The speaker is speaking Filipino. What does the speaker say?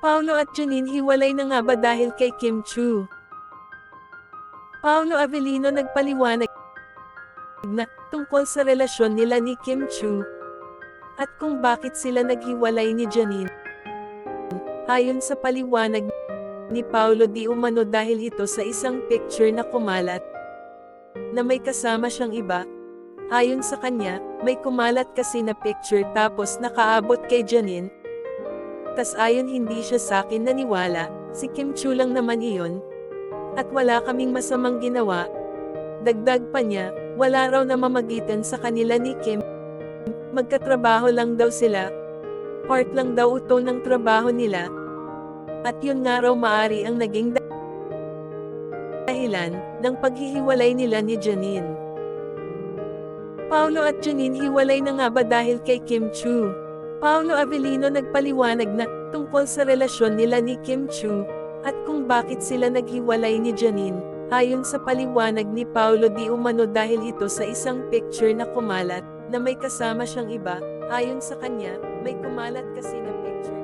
Paolo at Janine hiwalay na nga ba dahil kay Kim Chiu? Paolo Avellino nagpaliwanag na tungkol sa relasyon nila ni Kim Chiu at kung bakit sila naghiwalay ni Janine. Ayon sa paliwanag ni Paolo, di umano dahil ito sa isang picture na kumalat na may kasama siyang iba. Ayon sa kanya, may kumalat kasi na picture tapos nakaabot kay Janine. Tas ayon hindi siya sakin naniwala, si Kim Chiu lang naman iyon. At wala kaming masamang ginawa. Dagdag pa niya, wala raw namamagitan sa kanila ni Kim. Magkatrabaho lang daw sila. Part lang daw ito ng trabaho nila. At yun nga raw maari ang naging dahilan ng paghihiwalay nila ni Janine. Paolo at Janine hiwalay na nga ba dahil kay Kim Chiu? Paolo Avellino nagpaliwanag na tungkol sa relasyon nila ni Kim Chiu at kung bakit sila naghiwalay ni Janine. Ayon sa paliwanag ni Paolo, di umano dahil ito sa isang picture na kumalat na may kasama siyang iba. Ayon sa kanya, may kumalat kasi na picture